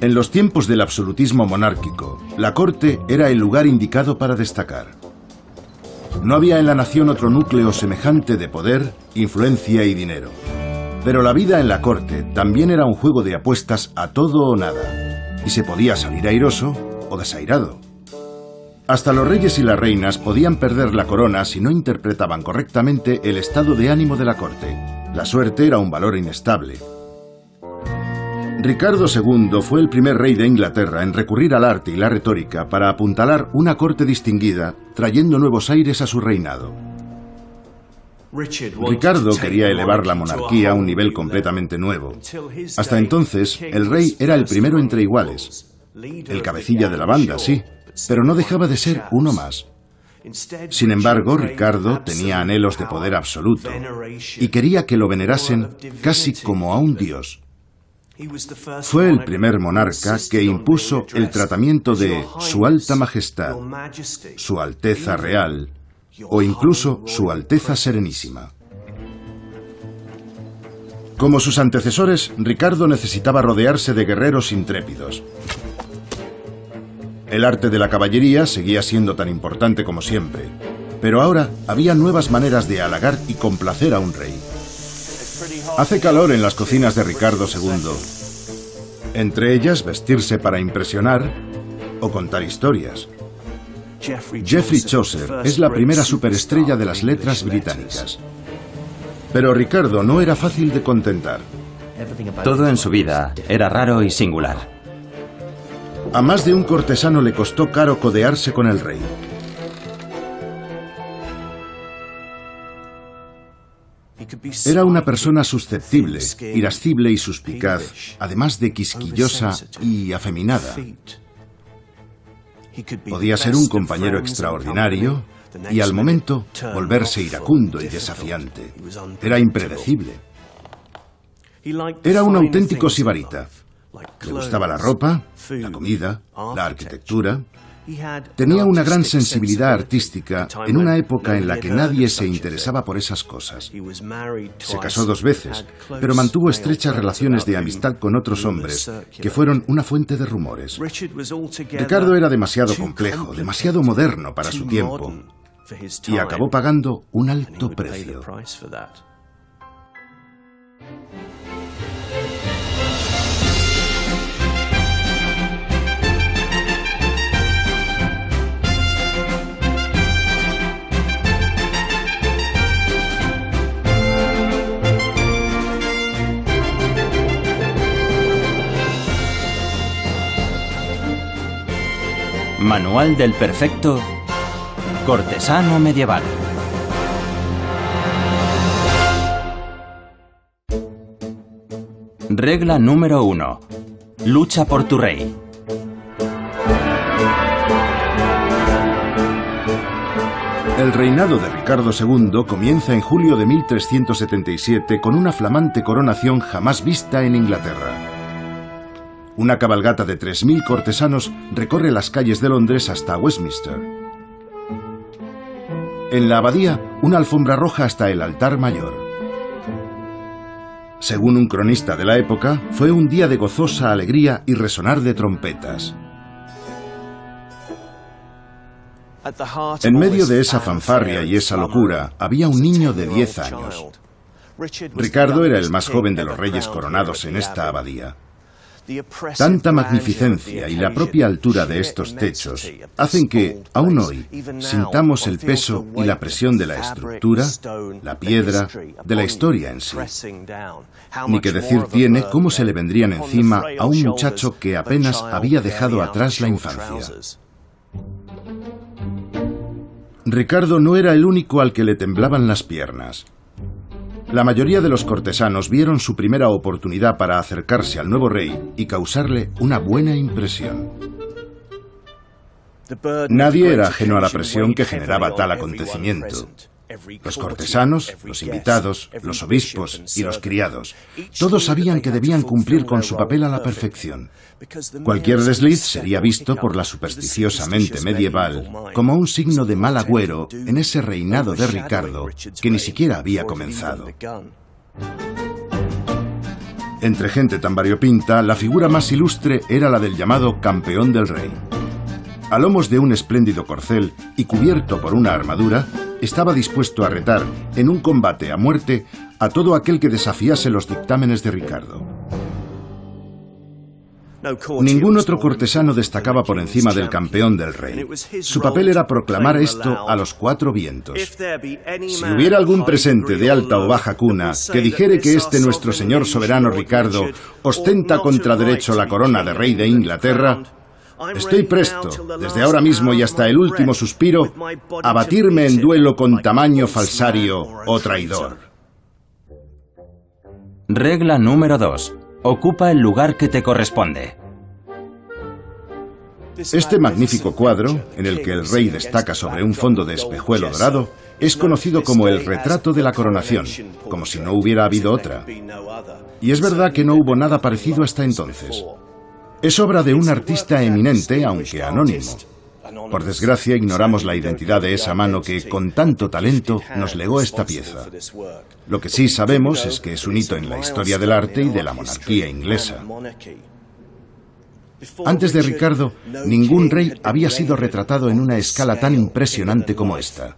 En los tiempos del absolutismo monárquico, la corte era el lugar indicado para destacar. No había en la nación otro núcleo semejante de poder, influencia y dinero. Pero la vida en la corte también era un juego de apuestas a todo o nada, y se podía salir airoso o desairado. Hasta los reyes y las reinas podían perder la corona si no interpretaban correctamente el estado de ánimo de la corte. La suerte era un valor inestable. Ricardo II fue el primer rey de Inglaterra en recurrir al arte y la retórica para apuntalar una corte distinguida, trayendo nuevos aires a su reinado. Ricardo quería elevar la monarquía a un nivel completamente nuevo. Hasta entonces, el rey era el primero entre iguales. El cabecilla de la banda, sí, pero no dejaba de ser uno más. Sin embargo, Ricardo tenía anhelos de poder absoluto y quería que lo venerasen casi como a un dios. Fue el primer monarca que impuso el tratamiento de Su Alta Majestad, Su Alteza Real o incluso Su Alteza Serenísima. Como sus antecesores, Ricardo necesitaba rodearse de guerreros intrépidos. El arte de la caballería seguía siendo tan importante como siempre, pero ahora había nuevas maneras de halagar y complacer a un rey. Hace calor en las cocinas de Ricardo II. Entre ellas, vestirse para impresionar o contar historias. Geoffrey Chaucer es la primera superestrella de las letras británicas. Pero Ricardo no era fácil de contentar. Todo en su vida era raro y singular. A más de un cortesano le costó caro codearse con el rey. Era una persona susceptible, irascible y suspicaz, además de quisquillosa y afeminada. Podía ser un compañero extraordinario y al momento volverse iracundo y desafiante. Era impredecible. Era un auténtico sibarita. Le gustaba la ropa, la comida, la arquitectura. Tenía una gran sensibilidad artística en una época en la que nadie se interesaba por esas cosas. Se casó 2 veces, pero mantuvo estrechas relaciones de amistad con otros hombres, que fueron una fuente de rumores. Ricardo era demasiado complejo, demasiado moderno para su tiempo, y acabó pagando un alto precio. Manual del perfecto cortesano medieval. Regla número 1. Lucha por tu rey. El reinado de Ricardo II comienza en julio de 1377 con una flamante coronación jamás vista en Inglaterra. Una cabalgata de 3000 cortesanos recorre las calles de Londres hasta Westminster. En la abadía, una alfombra roja hasta el altar mayor. Según un cronista de la época, fue un día de gozosa alegría y resonar de trompetas. En medio de esa fanfarria y esa locura, había un niño de 10 años. Ricardo era el más joven de los reyes coronados en esta abadía. Tanta magnificencia y la propia altura de estos techos hacen que, aún hoy, sintamos el peso y la presión de la estructura, la piedra, de la historia en sí. Ni que decir tiene cómo se le vendrían encima a un muchacho que apenas había dejado atrás la infancia. Ricardo no era el único al que le temblaban las piernas. La mayoría de los cortesanos vieron su primera oportunidad para acercarse al nuevo rey y causarle una buena impresión. Nadie era ajeno a la presión que generaba tal acontecimiento. Los cortesanos, los invitados, los obispos y los criados, todos sabían que debían cumplir con su papel a la perfección. Cualquier desliz sería visto por la supersticiosa mente medieval como un signo de mal agüero en ese reinado de Ricardo que ni siquiera había comenzado. Entre gente tan variopinta, la figura más ilustre era la del llamado campeón del rey. A lomos de un espléndido corcel y cubierto por una armadura, estaba dispuesto a retar, en un combate a muerte, a todo aquel que desafiase los dictámenes de Ricardo. Ningún otro cortesano destacaba por encima del campeón del rey. Su papel era proclamar esto a los cuatro vientos. Si hubiera algún presente de alta o baja cuna que dijere que este nuestro señor soberano Ricardo ostenta contra derecho la corona de rey de Inglaterra, estoy presto, desde ahora mismo y hasta el último suspiro, a batirme en duelo con tamaño falsario o traidor. Regla número 2. Ocupa el lugar que te corresponde. Este magnífico cuadro, en el que el rey destaca sobre un fondo de espejuelo dorado, es conocido como el retrato de la coronación, como si no hubiera habido otra. Y es verdad que no hubo nada parecido hasta entonces. Es obra de un artista eminente, aunque anónimo. Por desgracia, ignoramos la identidad de esa mano que, con tanto talento, nos legó esta pieza. Lo que sí sabemos es que es un hito en la historia del arte y de la monarquía inglesa. Antes de Ricardo, ningún rey había sido retratado en una escala tan impresionante como esta.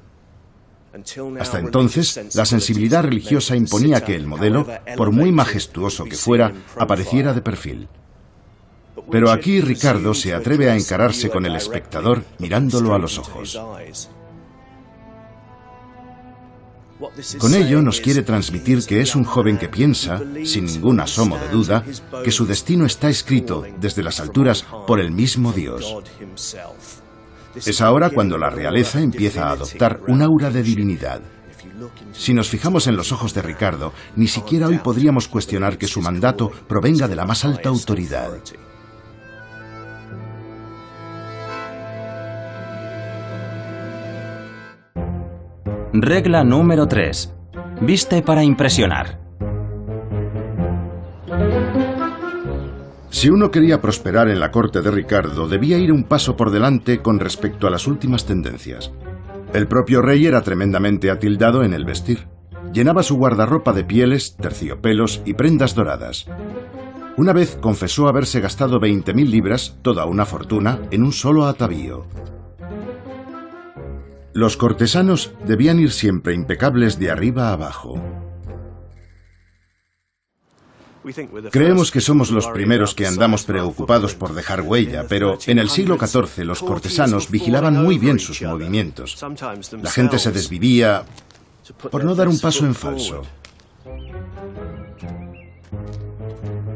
Hasta entonces, la sensibilidad religiosa imponía que el modelo, por muy majestuoso que fuera, apareciera de perfil. Pero aquí Ricardo se atreve a encararse con el espectador mirándolo a los ojos. Con ello nos quiere transmitir que es un joven que piensa, sin ningún asomo de duda, que su destino está escrito desde las alturas por el mismo Dios. Es ahora cuando la realeza empieza a adoptar un aura de divinidad. Si nos fijamos en los ojos de Ricardo, ni siquiera hoy podríamos cuestionar que su mandato provenga de la más alta autoridad. Regla número 3. Viste para impresionar. Si uno quería prosperar en la corte de Ricardo, debía ir un paso por delante con respecto a las últimas tendencias. El propio rey era tremendamente atildado en el vestir. Llenaba su guardarropa de pieles, terciopelos y prendas doradas. Una vez confesó haberse gastado 20.000 libras, toda una fortuna, en un solo atavío. Los cortesanos debían ir siempre impecables de arriba a abajo. Creemos que somos los primeros que andamos preocupados por dejar huella, pero en el siglo XIV los cortesanos vigilaban muy bien sus movimientos. La gente se desvivía por no dar un paso en falso.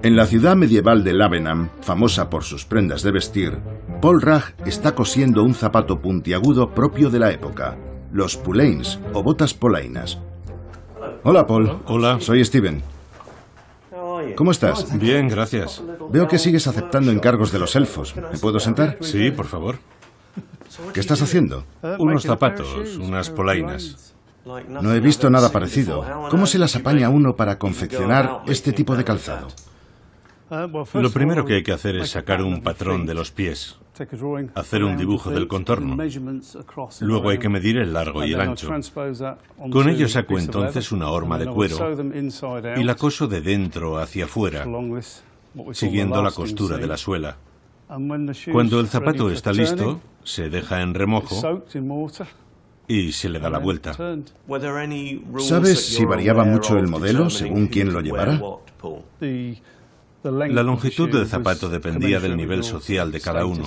En la ciudad medieval de Lavenham, famosa por sus prendas de vestir, Paul Ragg está cosiendo un zapato puntiagudo propio de la época, los pulains o botas polainas. Hola, Paul. Hola. Soy Steven. ¿Cómo estás? Bien, gracias. Veo que sigues aceptando encargos de los elfos. ¿Me puedo sentar? Sí, por favor. ¿Qué estás haciendo? Unos zapatos, unas polainas. No he visto nada parecido. ¿Cómo se las apaña uno para confeccionar este tipo de calzado? Lo primero que hay que hacer es sacar un patrón de los pies, hacer un dibujo del contorno. Luego hay que medir el largo y el ancho. Con ello saco entonces una horma de cuero y la coso de dentro hacia afuera, siguiendo la costura de la suela. Cuando el zapato está listo, se deja en remojo y se le da la vuelta. ¿Sabes si variaba mucho el modelo según quién lo llevara? La longitud del zapato dependía del nivel social de cada uno.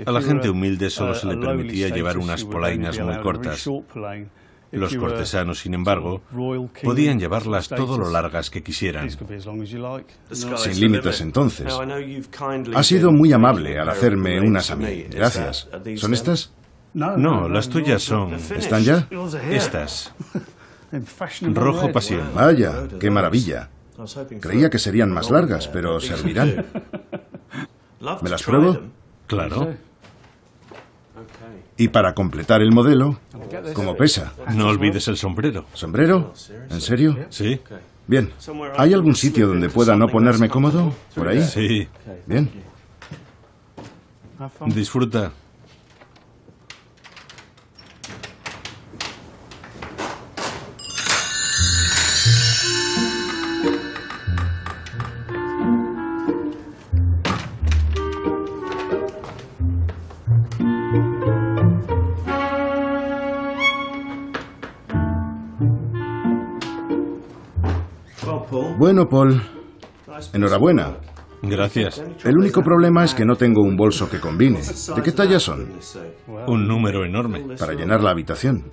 A la gente humilde solo se le permitía llevar unas polainas muy cortas. Los cortesanos, sin embargo, podían llevarlas todo lo largas que quisieran. Sin límites, entonces. Has sido muy amable al hacerme unas a mí. Gracias. ¿Son estas? No, las tuyas son... ¿Están ya? Estas. Rojo pasión. Vaya, qué maravilla. Creía que serían más largas, pero servirán. ¿Me las pruebo? Claro. Y para completar el modelo, ¿cómo pesa? No olvides el sombrero. ¿Sombrero? ¿En serio? Sí. Bien. ¿Hay algún sitio donde pueda no ponerme cómodo? ¿Por ahí? Sí. Bien. Disfruta. Bueno, Paul, enhorabuena. Gracias. El único problema es que no tengo un bolso que combine. ¿De qué talla son? Un número enorme. Para llenar la habitación.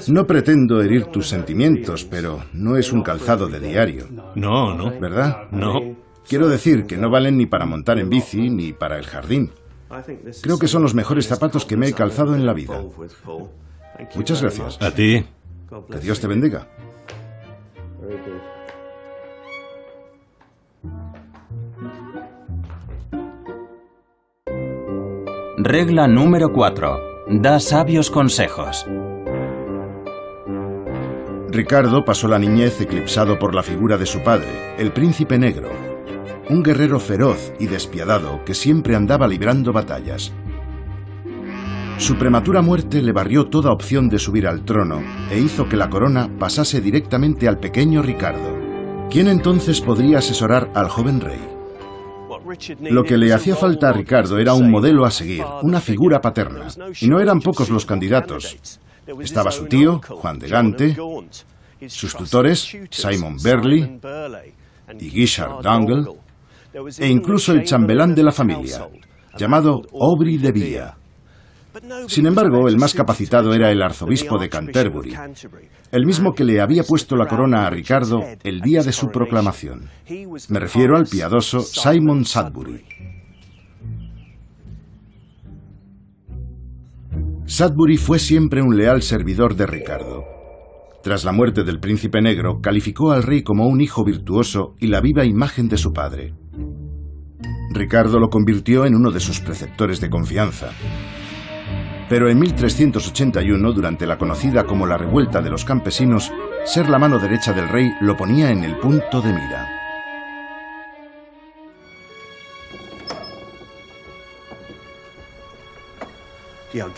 No pretendo herir tus sentimientos, pero no es un calzado de diario. No, no. ¿Verdad? No. Quiero decir que no valen ni para montar en bici ni para el jardín. Creo que son los mejores zapatos que me he calzado en la vida. Muchas gracias. A ti. Que Dios te bendiga. Regla número 4. Da sabios consejos. Ricardo pasó la niñez eclipsado por la figura de su padre, el príncipe negro. Un guerrero feroz y despiadado que siempre andaba librando batallas. Su prematura muerte le barrió toda opción de subir al trono e hizo que la corona pasase directamente al pequeño Ricardo. ¿Quién entonces podría asesorar al joven rey? Lo que le hacía falta a Ricardo era un modelo a seguir, una figura paterna. Y no eran pocos los candidatos. Estaba su tío, Juan de Gante, sus tutores, Simon Burley y Guichard d'Angle, e incluso el chambelán de la familia, llamado Aubry de Villa. Sin embargo, el más capacitado era el arzobispo de Canterbury, el mismo que le había puesto la corona a Ricardo el día de su proclamación. Me refiero al piadoso Simon Sudbury. Sudbury fue siempre un leal servidor de Ricardo. Tras la muerte del príncipe negro, calificó al rey como un hijo virtuoso y la viva imagen de su padre. Ricardo lo convirtió en uno de sus preceptores de confianza. Pero en 1381, durante la conocida como la Revuelta de los Campesinos, ser la mano derecha del rey lo ponía en el punto de mira.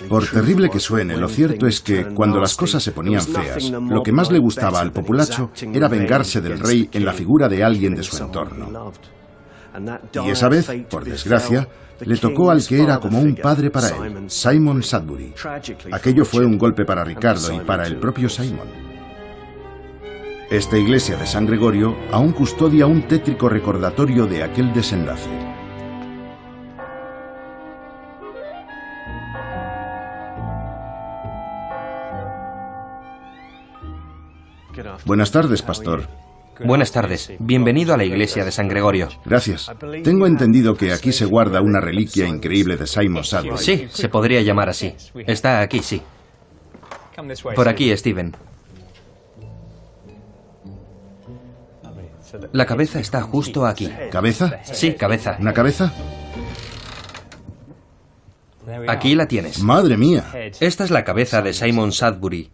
Por terrible que suene, lo cierto es que, cuando las cosas se ponían feas, lo que más le gustaba al populacho era vengarse del rey en la figura de alguien de su entorno. Y esa vez, por desgracia, le tocó al que era como un padre para él, Simon Sudbury. Aquello fue un golpe para Ricardo y para el propio Simon. Esta iglesia de San Gregorio aún custodia un tétrico recordatorio de aquel desenlace. Buenas tardes, pastor. Buenas tardes. Bienvenido a la iglesia de San Gregorio. Gracias. Tengo entendido que aquí se guarda una reliquia increíble de Simon Sudbury. Sí, se podría llamar así. Está aquí, sí. Por aquí, Steven. La cabeza está justo aquí. ¿Cabeza? Sí, cabeza. ¿Una cabeza? Aquí la tienes. ¡Madre mía! Esta es la cabeza de Simon Sudbury.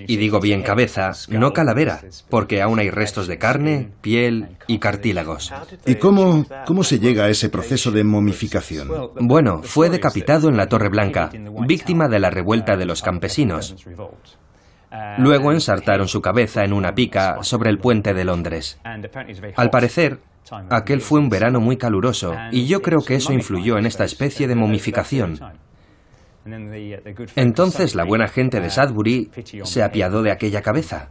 Y digo bien cabeza, no calavera, porque aún hay restos de carne, piel y cartílagos. ¿Y cómo se llega a ese proceso de momificación? Bueno, fue decapitado en la Torre Blanca, víctima de la revuelta de los campesinos. Luego ensartaron su cabeza en una pica sobre el puente de Londres. Al parecer, aquel fue un verano muy caluroso, y yo creo que eso influyó en esta especie de momificación. Entonces la buena gente de Sudbury se apiadó de aquella cabeza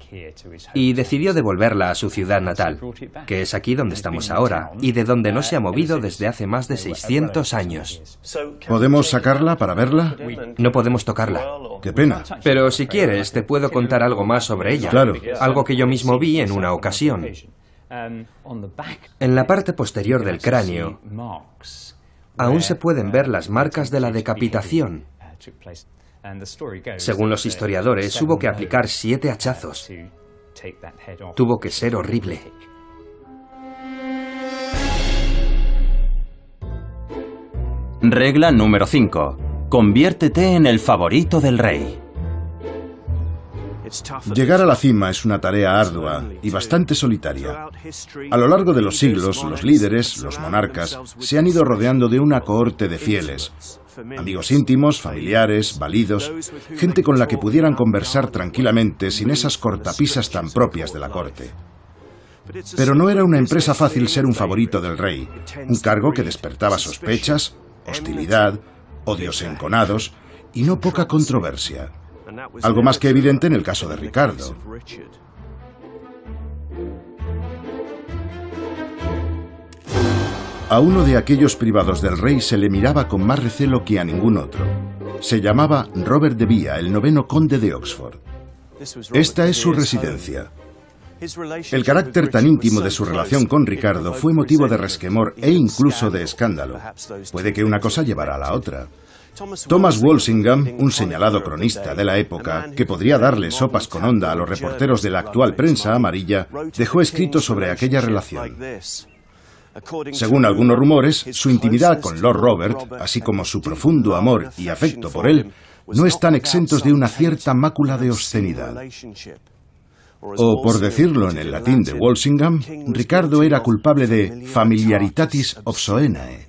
y decidió devolverla a su ciudad natal, que es aquí donde estamos ahora, y de donde no se ha movido desde hace más de 600 años. ¿Podemos sacarla para verla? No podemos tocarla. ¡Qué pena! Pero si quieres, te puedo contar algo más sobre ella. Claro. Algo que yo mismo vi en una ocasión. En la parte posterior del cráneo aún se pueden ver las marcas de la decapitación. Según los historiadores, hubo que aplicar 7 hachazos. Tuvo que ser horrible. Regla número 5. Conviértete en el favorito del rey. Llegar a la cima es una tarea ardua y bastante solitaria. A lo largo de los siglos, los líderes, los monarcas, se han ido rodeando de una cohorte de fieles. Amigos íntimos, familiares, validos, gente con la que pudieran conversar tranquilamente sin esas cortapisas tan propias de la corte. Pero no era una empresa fácil ser un favorito del rey, un cargo que despertaba sospechas, hostilidad, odios enconados y no poca controversia. Algo más que evidente en el caso de Ricardo. A uno de aquellos privados del rey se le miraba con más recelo que a ningún otro. Se llamaba Robert de Vere, el 9º conde de Oxford. Esta es su residencia. El carácter tan íntimo de su relación con Ricardo fue motivo de resquemor e incluso de escándalo. Puede que una cosa llevara a la otra. Thomas Walsingham, un señalado cronista de la época, que podría darle sopas con onda a los reporteros de la actual prensa amarilla, dejó escrito sobre aquella relación. Según algunos rumores, su intimidad con Lord Robert, así como su profundo amor y afecto por él, no están exentos de una cierta mácula de obscenidad. O, por decirlo en el latín de Walsingham, Ricardo era culpable de familiaritatis obsoenae.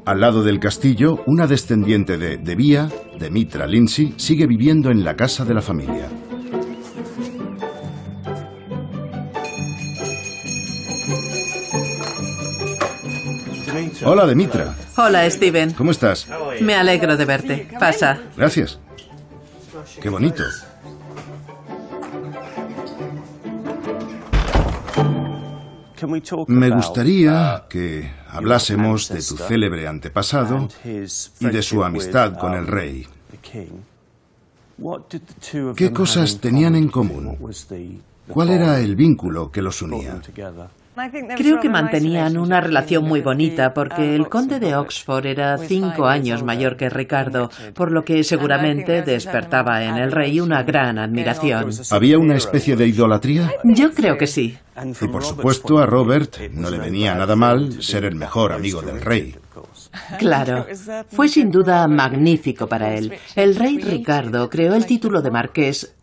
Al lado del castillo, una descendiente de Vere, Demitra Lindsay, sigue viviendo en la casa de la familia. Hola, Demitra. Hola, Steven. ¿Cómo estás? Me alegro de verte. Pasa. Gracias. Qué bonito. Me gustaría que hablásemos de tu célebre antepasado y de su amistad con el rey. ¿Qué cosas tenían en común? ¿Cuál era el vínculo que los unía? Creo que mantenían una relación muy bonita porque el conde de Oxford era 5 años mayor que Ricardo, por lo que seguramente despertaba en el rey una gran admiración. ¿Había una especie de idolatría? Yo creo que sí. Y por supuesto a Robert no le venía nada mal ser el mejor amigo del rey. Claro, fue sin duda magnífico para él. El rey Ricardo creó el título de marqués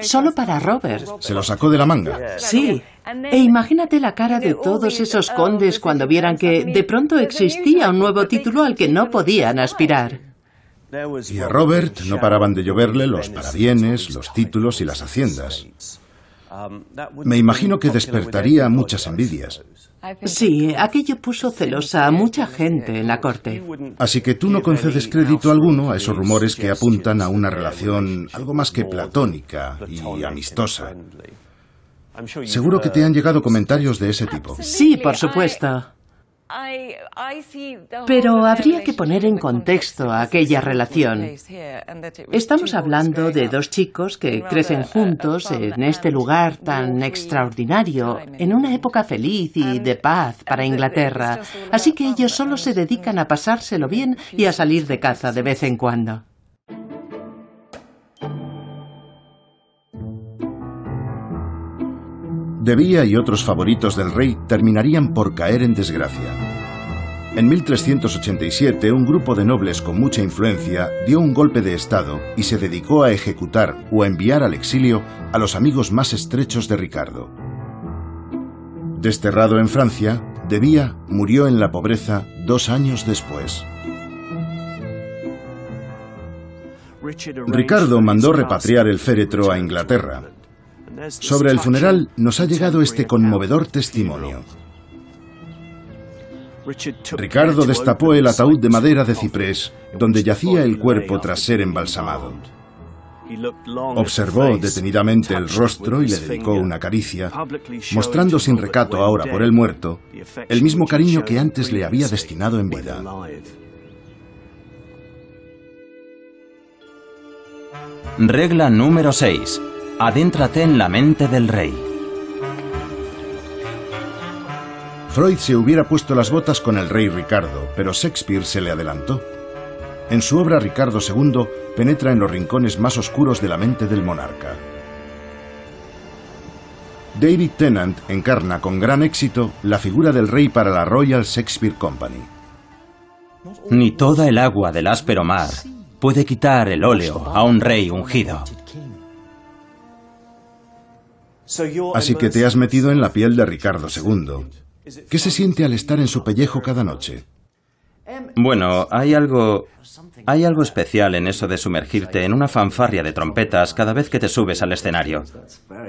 solo para Robert. ¿Se lo sacó de la manga? Sí. E imagínate la cara de todos esos condes cuando vieran que de pronto existía un nuevo título al que no podían aspirar. Y a Robert no paraban de lloverle los parabienes, los títulos y las haciendas. Me imagino que despertaría muchas envidias. Sí, aquello puso celosa a mucha gente en la corte. Así que tú no concedes crédito alguno a esos rumores que apuntan a una relación algo más que platónica y amistosa. Seguro que te han llegado comentarios de ese tipo. Sí, por supuesto. Pero habría que poner en contexto aquella relación. Estamos hablando de 2 chicos que crecen juntos en este lugar tan extraordinario, en una época feliz y de paz para Inglaterra. Así que ellos solo se dedican a pasárselo bien y a salir de caza de vez en cuando. De Vere y otros favoritos del rey terminarían por caer en desgracia. En 1387, un grupo de nobles con mucha influencia dio un golpe de estado y se dedicó a ejecutar o a enviar al exilio a los amigos más estrechos de Ricardo. Desterrado en Francia, de Vere murió en la pobreza 2 años después. Ricardo mandó repatriar el féretro a Inglaterra. Sobre el funeral nos ha llegado este conmovedor testimonio. Ricardo destapó el ataúd de madera de ciprés, donde yacía el cuerpo tras ser embalsamado. Observó detenidamente el rostro y le dedicó una caricia, mostrando sin recato ahora por el muerto el mismo cariño que antes le había destinado en vida. Regla número 6. Adéntrate en la mente del rey. Freud se hubiera puesto las botas con el rey Ricardo, pero Shakespeare se le adelantó. En su obra Ricardo II penetra en los rincones más oscuros de la mente del monarca. David Tennant encarna con gran éxito la figura del rey para la Royal Shakespeare Company. Ni toda el agua del áspero mar puede quitar el óleo a un rey ungido. Así que te has metido en la piel de Ricardo II. ¿Qué se siente al estar en su pellejo cada noche? Bueno, hay algo especial en eso de sumergirte en una fanfarria de trompetas cada vez que te subes al escenario.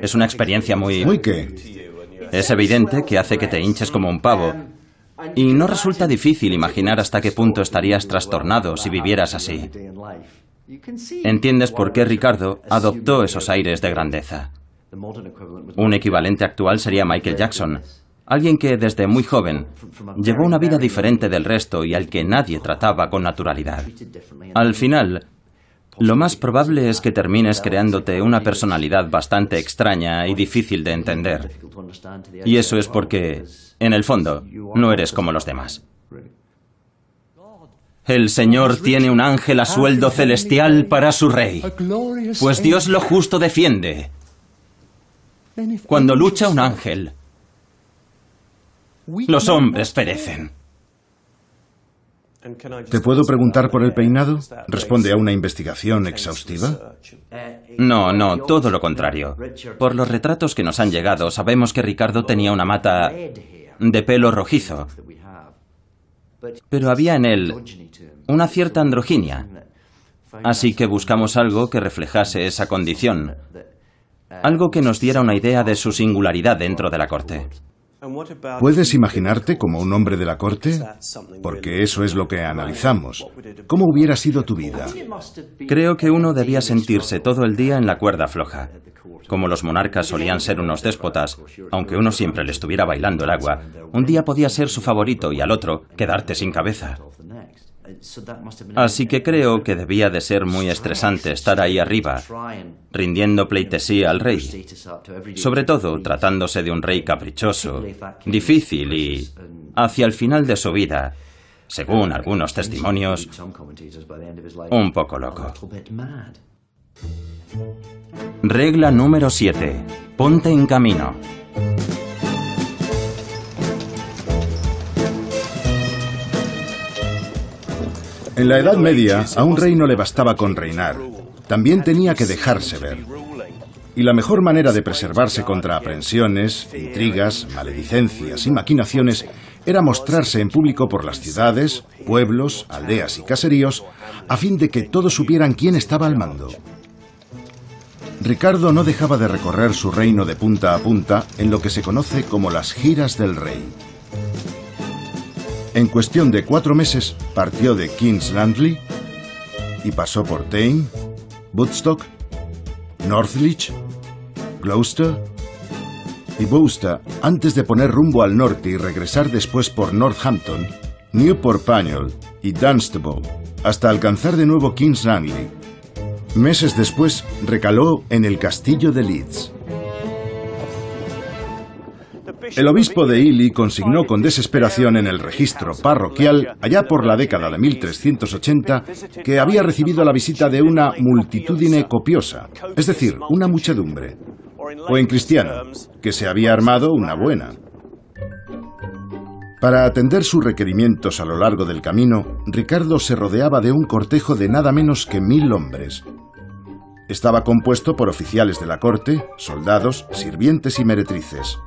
Es una experiencia muy... ¿Muy qué? Es evidente que hace que te hinches como un pavo. Y no resulta difícil imaginar hasta qué punto estarías trastornado si vivieras así. ¿Entiendes por qué Ricardo adoptó esos aires de grandeza? Un equivalente actual sería Michael Jackson. Alguien que desde muy joven llevó una vida diferente del resto y al que nadie trataba con naturalidad. Al final, lo más probable es que termines creándote una personalidad bastante extraña y difícil de entender. Y eso es porque, en el fondo, no eres como los demás. El Señor tiene un ángel a sueldo celestial para su rey, pues Dios lo justo defiende. Cuando lucha un ángel, los hombres perecen. ¿Te puedo preguntar por el peinado? ¿Responde a una investigación exhaustiva? No, todo lo contrario. Por los retratos que nos han llegado, sabemos que Ricardo tenía una mata de pelo rojizo. Pero había en él una cierta androginia. Así que buscamos algo que reflejase esa condición. Algo que nos diera una idea de su singularidad dentro de la corte. ¿Puedes imaginarte como un hombre de la corte? Porque eso es lo que analizamos. ¿Cómo hubiera sido tu vida? Creo que uno debía sentirse todo el día en la cuerda floja. Como los monarcas solían ser unos déspotas, aunque uno siempre le estuviera bailando el agua, un día podía ser su favorito y al otro quedarte sin cabeza. Así que creo que debía de ser muy estresante estar ahí arriba, rindiendo pleitesía al rey. Sobre todo tratándose de un rey caprichoso, difícil y, hacia el final de su vida, según algunos testimonios, un poco loco. Regla número 7. Ponte en camino. En la Edad Media, a un rey no le bastaba con reinar. También tenía que dejarse ver. Y la mejor manera de preservarse contra aprensiones, intrigas, maledicencias y maquinaciones era mostrarse en público por las ciudades, pueblos, aldeas y caseríos, a fin de que todos supieran quién estaba al mando. Ricardo no dejaba de recorrer su reino de punta a punta en lo que se conoce como las giras del rey. En cuestión de 4 meses partió de King's Langley y pasó por Thame, Woodstock, Northlich, Gloucester y Worcester antes de poner rumbo al norte y regresar después por Northampton, Newport Pagnell y Dunstable hasta alcanzar de nuevo King's Langley. Meses después recaló en el castillo de Leeds. El obispo de Ely consignó con desesperación en el registro parroquial, allá por la década de 1380, que había recibido la visita de una multitudine copiosa, es decir, una muchedumbre, o en cristiano, que se había armado una buena. Para atender sus requerimientos a lo largo del camino, Ricardo se rodeaba de un cortejo de nada menos que 1000 hombres. Estaba compuesto por oficiales de la corte, soldados, sirvientes y meretrices.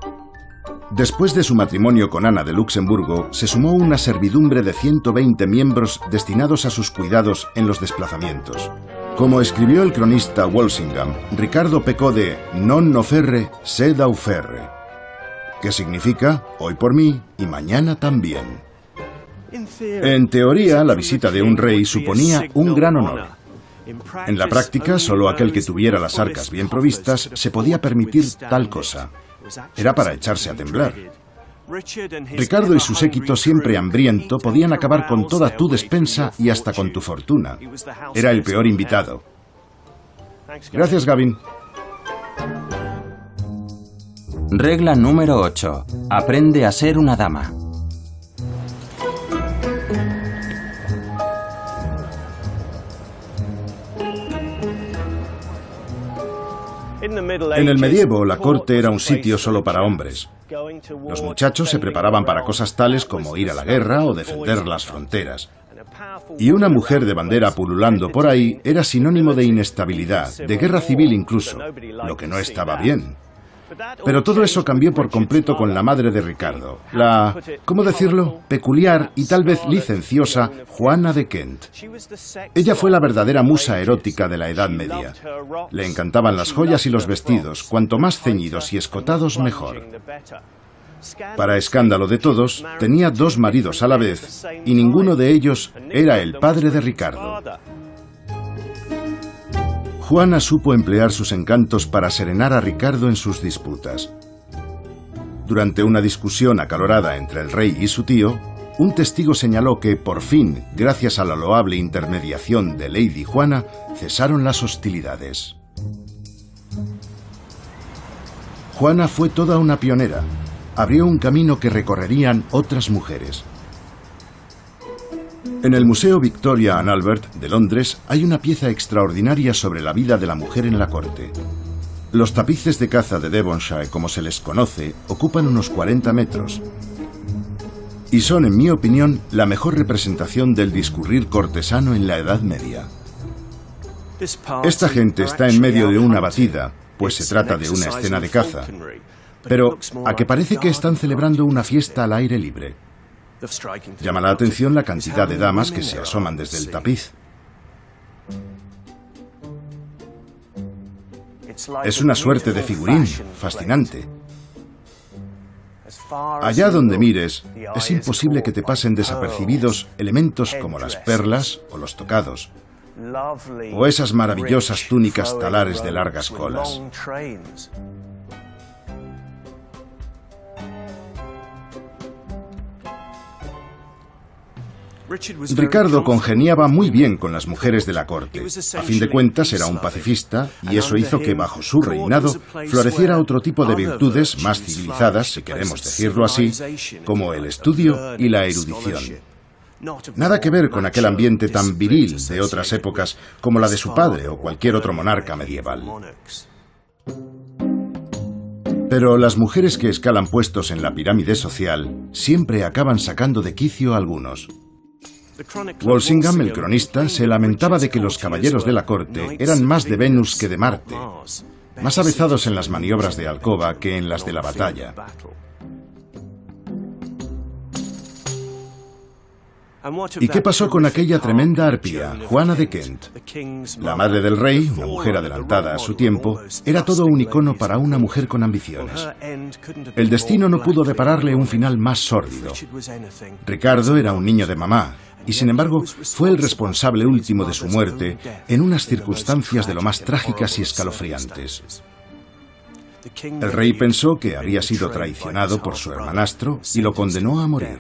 Después de su matrimonio con Ana de Luxemburgo, se sumó una servidumbre de 120 miembros destinados a sus cuidados en los desplazamientos. Como escribió el cronista Walsingham, Ricardo pecó de non offerre sed aufferre, que significa hoy por mí y mañana también. En teoría, la visita de un rey suponía un gran honor. En la práctica, solo aquel que tuviera las arcas bien provistas se podía permitir tal cosa. Era para echarse a temblar. Ricardo y su séquito, siempre hambriento, podían acabar con toda tu despensa y hasta con tu fortuna. Era el peor invitado. Gracias, Gavin. Regla número 8. Aprende a ser una dama. En el medievo, la corte era un sitio solo para hombres. Los muchachos se preparaban para cosas tales como ir a la guerra o defender las fronteras. Y una mujer de bandera pululando por ahí era sinónimo de inestabilidad, de guerra civil incluso, lo que no estaba bien. Pero todo eso cambió por completo con la madre de Ricardo, la, ¿cómo decirlo?, peculiar y tal vez licenciosa Juana de Kent. Ella fue la verdadera musa erótica de la Edad Media. Le encantaban las joyas y los vestidos, cuanto más ceñidos y escotados mejor. Para escándalo de todos, tenía 2 maridos a la vez y ninguno de ellos era el padre de Ricardo. Juana supo emplear sus encantos para serenar a Ricardo en sus disputas. Durante una discusión acalorada entre el rey y su tío, un testigo señaló que, por fin, gracias a la loable intermediación de Lady Juana, cesaron las hostilidades. Juana fue toda una pionera. Abrió un camino que recorrerían otras mujeres. En el Museo Victoria and Albert de Londres hay una pieza extraordinaria sobre la vida de la mujer en la corte. Los tapices de caza de Devonshire, como se les conoce, ocupan unos 40 metros. Y son, en mi opinión, la mejor representación del discurrir cortesano en la Edad Media. Esta gente está en medio de una batida, pues se trata de una escena de caza. Pero a que parece que están celebrando una fiesta al aire libre. Llama la atención la cantidad de damas que se asoman desde el tapiz. Es una suerte de figurín, fascinante. Allá donde mires, es imposible que te pasen desapercibidos elementos como las perlas o los tocados, o esas maravillosas túnicas talares de largas colas. Ricardo congeniaba muy bien con las mujeres de la corte. A fin de cuentas era un pacifista y eso hizo que bajo su reinado floreciera otro tipo de virtudes más civilizadas, si queremos decirlo así, como el estudio y la erudición. Nada que ver con aquel ambiente tan viril de otras épocas como la de su padre o cualquier otro monarca medieval. Pero las mujeres que escalan puestos en la pirámide social siempre acaban sacando de quicio a algunos. Walsingham, el cronista, se lamentaba de que los caballeros de la corte eran más de Venus que de Marte, más avezados en las maniobras de alcoba que en las de la batalla. ¿Y qué pasó con aquella tremenda arpía, Juana de Kent? La madre del rey, una mujer adelantada a su tiempo, era todo un icono para una mujer con ambiciones. El destino no pudo depararle un final más sórdido. Ricardo era un niño de mamá, y sin embargo fue el responsable último de su muerte en unas circunstancias de lo más trágicas y escalofriantes. El rey pensó que había sido traicionado por su hermanastro y lo condenó a morir.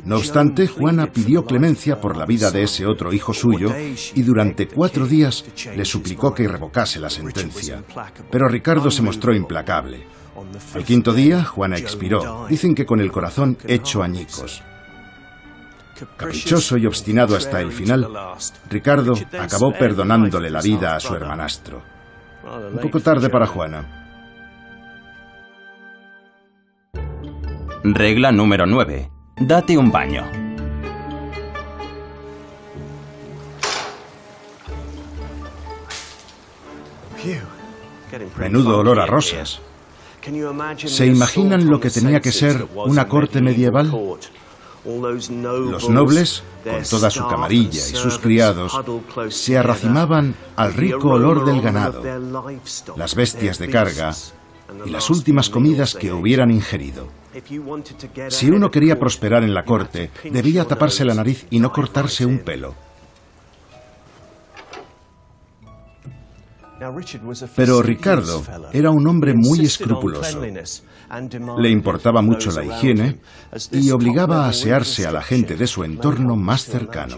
No obstante, Juana pidió clemencia por la vida de ese otro hijo suyo y durante 4 días le suplicó que revocase la sentencia. Pero Ricardo se mostró implacable. Al 5.º día, Juana expiró, dicen que con el corazón hecho añicos. Caprichoso y obstinado hasta el final, Ricardo acabó perdonándole la vida a su hermanastro. Un poco tarde para Juana. Regla número 9. Date un baño. Menudo olor a rosas. ¿Se imaginan lo que tenía que ser una corte medieval? Los nobles, con toda su camarilla y sus criados, se arracimaban al rico olor del ganado, las bestias de carga y las últimas comidas que hubieran ingerido. Si uno quería prosperar en la corte, debía taparse la nariz y no cortarse un pelo. Pero Ricardo era un hombre muy escrupuloso. Le importaba mucho la higiene y obligaba a asearse a la gente de su entorno más cercano.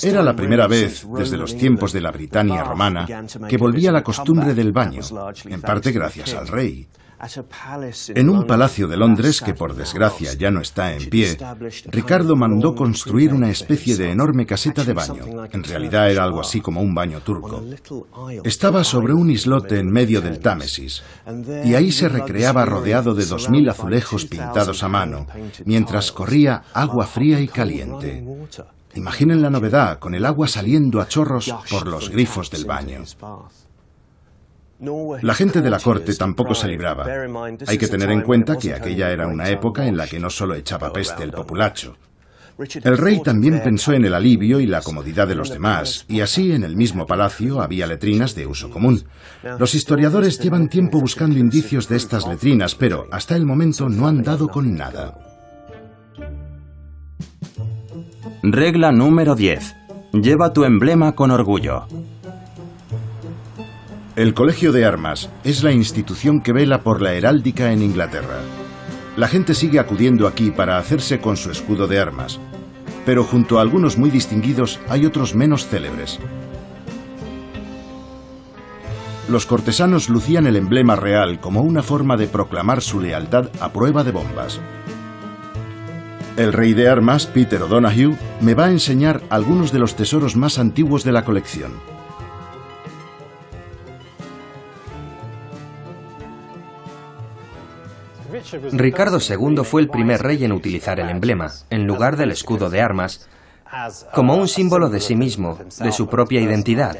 Era la primera vez desde los tiempos de la Britania romana que volvía la costumbre del baño, en parte gracias al rey. En un palacio de Londres, que por desgracia ya no está en pie, Ricardo mandó construir una especie de enorme caseta de baño. En realidad era algo así como un baño turco. Estaba sobre un islote en medio del Támesis, y ahí se recreaba rodeado de 2000 azulejos pintados a mano, mientras corría agua fría y caliente. Imaginen la novedad, con el agua saliendo a chorros por los grifos del baño. La gente de la corte tampoco se libraba. Hay que tener en cuenta que aquella era una época en la que no solo echaba peste el populacho. El rey también pensó en el alivio y la comodidad de los demás, y así en el mismo palacio había letrinas de uso común. Los historiadores llevan tiempo buscando indicios de estas letrinas, pero hasta el momento no han dado con nada. Regla número 10. Lleva tu emblema con orgullo. El Colegio de Armas es la institución que vela por la heráldica en Inglaterra. La gente sigue acudiendo aquí para hacerse con su escudo de armas, pero junto a algunos muy distinguidos hay otros menos célebres. Los cortesanos lucían el emblema real como una forma de proclamar su lealtad a prueba de bombas. El rey de armas, Peter O'Donoghue, me va a enseñar algunos de los tesoros más antiguos de la colección. Ricardo II fue el primer rey en utilizar el emblema, en lugar del escudo de armas, como un símbolo de sí mismo, de su propia identidad.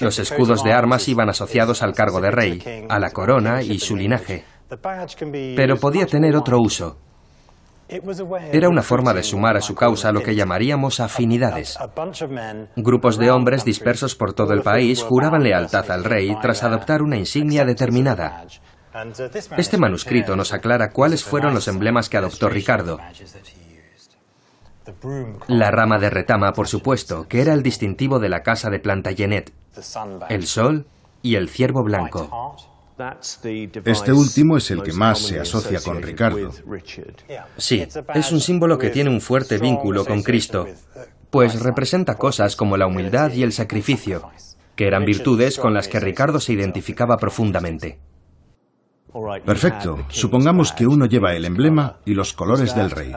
Los escudos de armas iban asociados al cargo de rey, a la corona y su linaje. Pero podía tener otro uso. Era una forma de sumar a su causa lo que llamaríamos afinidades. Grupos de hombres dispersos por todo el país juraban lealtad al rey tras adoptar una insignia determinada. Este manuscrito nos aclara cuáles fueron los emblemas que adoptó Ricardo. La rama de retama, por supuesto, que era el distintivo de la casa de Plantagenet, el sol y el ciervo blanco. Este último es el que más se asocia con Ricardo. Sí, es un símbolo que tiene un fuerte vínculo con Cristo, pues representa cosas como la humildad y el sacrificio, que eran virtudes con las que Ricardo se identificaba profundamente. Perfecto. Supongamos que uno lleva el emblema y los colores del rey.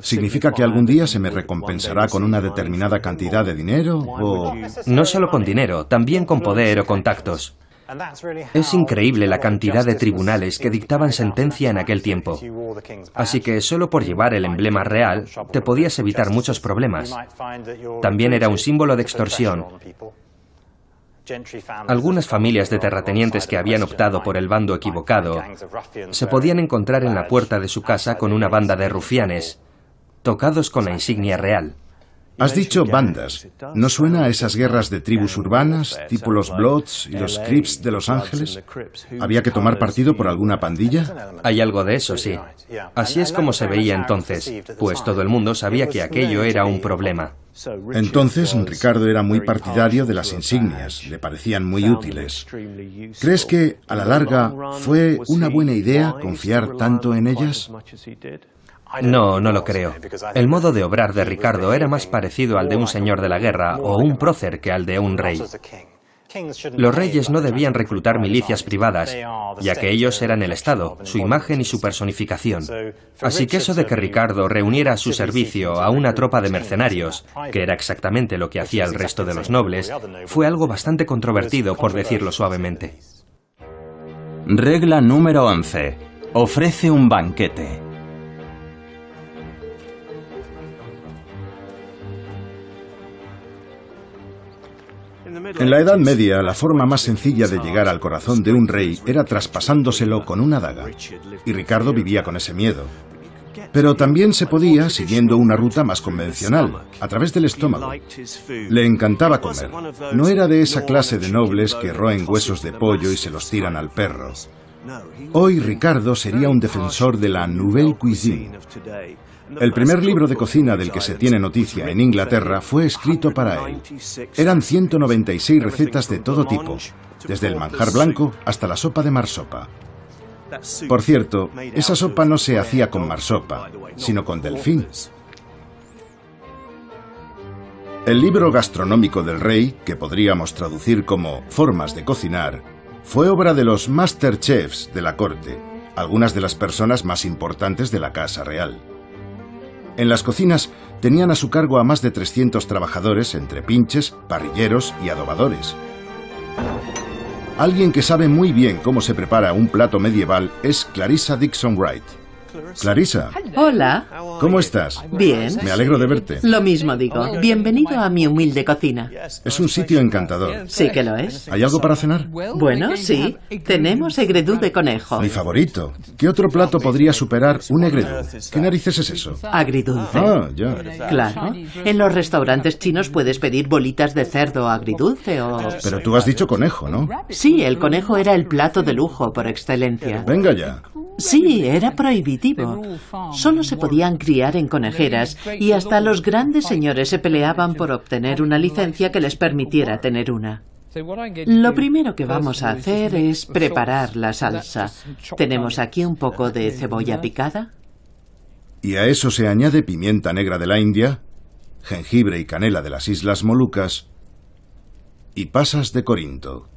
¿Significa que algún día se me recompensará con una determinada cantidad de dinero o...? No solo con dinero, también con poder o contactos. Es increíble la cantidad de tribunales que dictaban sentencia en aquel tiempo. Así que solo por llevar el emblema real te podías evitar muchos problemas. También era un símbolo de extorsión. Algunas familias de terratenientes que habían optado por el bando equivocado se podían encontrar en la puerta de su casa con una banda de rufianes, tocados con la insignia real. Has dicho bandas. ¿No suena a esas guerras de tribus urbanas, tipo los Bloods y los Crips de Los Ángeles? ¿Había que tomar partido por alguna pandilla? Hay algo de eso, sí. Así es como se veía entonces, pues todo el mundo sabía que aquello era un problema. Entonces, Ricardo era muy partidario de las insignias, le parecían muy útiles. ¿Crees que, a la larga, fue una buena idea confiar tanto en ellas? No, no lo creo. El modo de obrar de Ricardo era más parecido al de un señor de la guerra o un prócer que al de un rey. Los reyes no debían reclutar milicias privadas, ya que ellos eran el Estado, su imagen y su personificación. Así que eso de que Ricardo reuniera a su servicio a una tropa de mercenarios, que era exactamente lo que hacía el resto de los nobles, fue algo bastante controvertido, por decirlo suavemente. Regla número 11. Ofrece un banquete. En la Edad Media, la forma más sencilla de llegar al corazón de un rey era traspasándoselo con una daga, y Ricardo vivía con ese miedo. Pero también se podía siguiendo una ruta más convencional, a través del estómago. Le encantaba comer. No era de esa clase de nobles que roen huesos de pollo y se los tiran al perro. Hoy Ricardo sería un defensor de la Nouvelle Cuisine. El primer libro de cocina del que se tiene noticia en Inglaterra fue escrito para él. Eran 196 recetas de todo tipo, desde el manjar blanco hasta la sopa de marsopa. Por cierto, esa sopa no se hacía con marsopa, sino con delfín. El libro gastronómico del rey, que podríamos traducir como Formas de cocinar, fue obra de los master chefs de la corte, algunas de las personas más importantes de la casa real. En las cocinas tenían a su cargo a más de 300 trabajadores entre pinches, parrilleros y adobadores. Alguien que sabe muy bien cómo se prepara un plato medieval es Clarissa Dixon Wright. Clarissa. Hola. ¿Cómo estás? Bien. Me alegro de verte. Lo mismo digo. Bienvenido a mi humilde cocina. Es un sitio encantador. Sí que lo es. ¿Hay algo para cenar? Bueno, sí. Tenemos egredú de conejo. Mi favorito. ¿Qué otro plato podría superar un egredú? ¿Qué narices es eso? Agridulce. Ah, ya. Claro. En los restaurantes chinos puedes pedir bolitas de cerdo agridulce o... Pero tú has dicho conejo, ¿no? Sí, el conejo era el plato de lujo por excelencia. Venga ya. Sí, era prohibitivo. Solo se podían criar en conejeras y hasta los grandes señores se peleaban por obtener una licencia que les permitiera tener una. Lo primero que vamos a hacer es preparar la salsa. Tenemos aquí un poco de cebolla picada. Y a eso se añade pimienta negra de la India, jengibre y canela de las Islas Molucas y pasas de Corinto.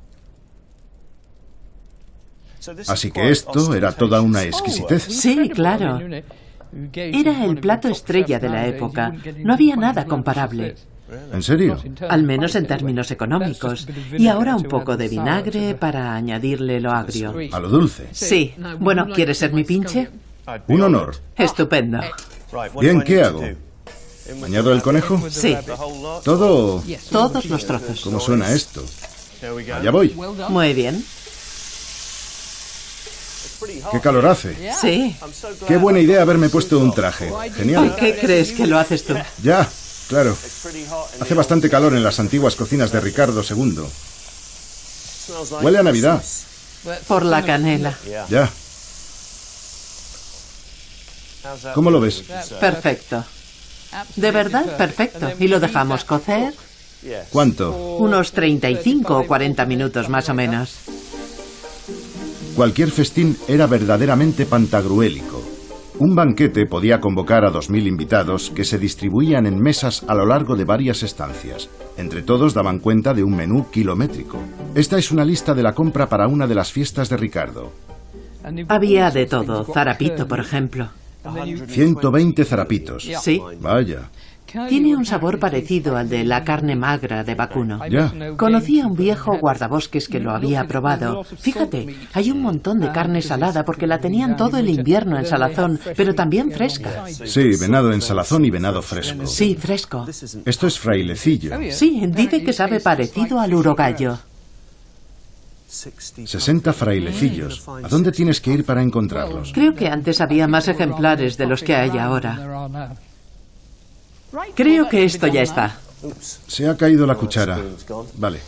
Así que esto era toda una exquisitez. Sí, claro. Era el plato estrella de la época. No había nada comparable. ¿En serio? Al menos en términos económicos. Y ahora un poco de vinagre para añadirle lo agrio. A lo dulce. Sí. Bueno, ¿quieres ser mi pinche? Un honor. Estupendo. Bien, ¿qué hago? ¿Añado el conejo? Sí. ¿Todo? Todos los trozos. ¿Cómo suena esto? Allá voy. Muy bien. ¿Qué calor hace? Sí. Qué buena idea haberme puesto un traje. ¿Por Genial. qué crees que lo haces tú? Ya, claro. Hace bastante calor en las antiguas cocinas de Ricardo II. Huele a Navidad. Por la canela. Ya. ¿Cómo lo ves? Perfecto. De verdad, perfecto. ¿Y lo dejamos cocer? ¿Cuánto? Unos 35 o 40 minutos más o menos. Cualquier festín era verdaderamente pantagruélico. Un banquete podía convocar a 2000 invitados que se distribuían en mesas a lo largo de varias estancias. Entre todos daban cuenta de un menú kilométrico. Esta es una lista de la compra para una de las fiestas de Ricardo. Había de todo. Zarapito, por ejemplo. 120 zarapitos. Sí. Vaya. Tiene un sabor parecido al de la carne magra de vacuno. Ya. Conocí a un viejo guardabosques que lo había probado. Fíjate, hay un montón de carne salada porque la tenían todo el invierno en salazón, pero también fresca. Sí, venado en salazón y venado fresco. Sí, fresco. Esto es frailecillo. Sí, dice que sabe parecido al urogallo. 60 frailecillos. ¿A dónde tienes que ir para encontrarlos? Creo que antes había más ejemplares de los que hay ahora. Creo que esto ya está. Se ha caído la cuchara. Vale.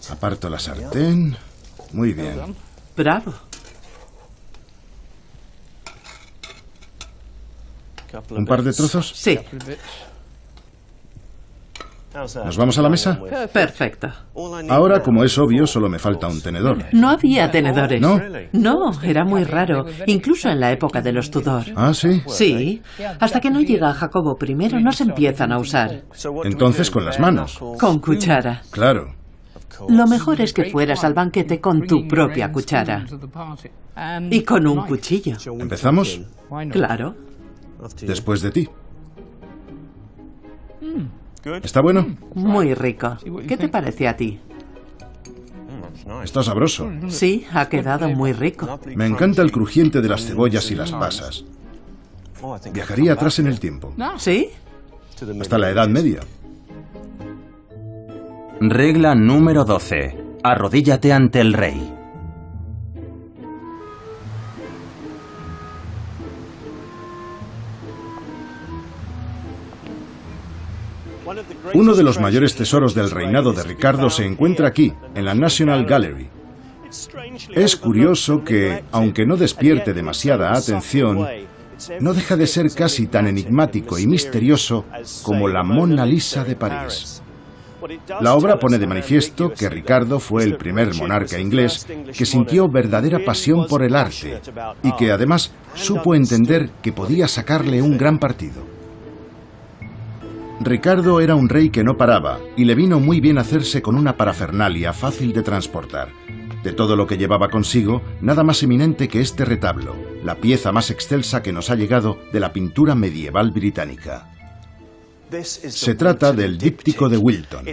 Aparto la sartén. Muy bien. Bravo. ¿Un par de trozos? Sí, ¿Nos vamos a la mesa? perfecto. Ahora, como es obvio, solo me falta un tenedor. No había tenedores. ¿No? No, era muy raro, incluso en la época de los Tudor. ¿Ah, sí? Sí, hasta que no llega Jacobo I no se empiezan a usar. Entonces con las manos. Con cuchara. Claro. Lo mejor es que fueras al banquete con tu propia cuchara. Y con un cuchillo. ¿Empezamos? Claro. Después de ti. ¿Está bueno? Muy rico. ¿Qué te parece a ti? Está sabroso. Sí, ha quedado muy rico. Me encanta el crujiente de las cebollas y las pasas. Viajaría atrás en el tiempo. ¿Sí? Hasta la Edad Media. Regla número 12. Arrodíllate ante el rey. Uno de los mayores tesoros del reinado de Ricardo se encuentra aquí, en la National Gallery. Es curioso que, aunque no despierte demasiada atención, no deja de ser casi tan enigmático y misterioso como la Mona Lisa de París. La obra pone de manifiesto que Ricardo fue el primer monarca inglés que sintió verdadera pasión por el arte y que además supo entender que podía sacarle un gran partido. Ricardo era un rey que no paraba y le vino muy bien hacerse con una parafernalia fácil de transportar. De todo lo que llevaba consigo, nada más eminente que este retablo, la pieza más excelsa que nos ha llegado de la pintura medieval británica. Se trata del Díptico de Wilton,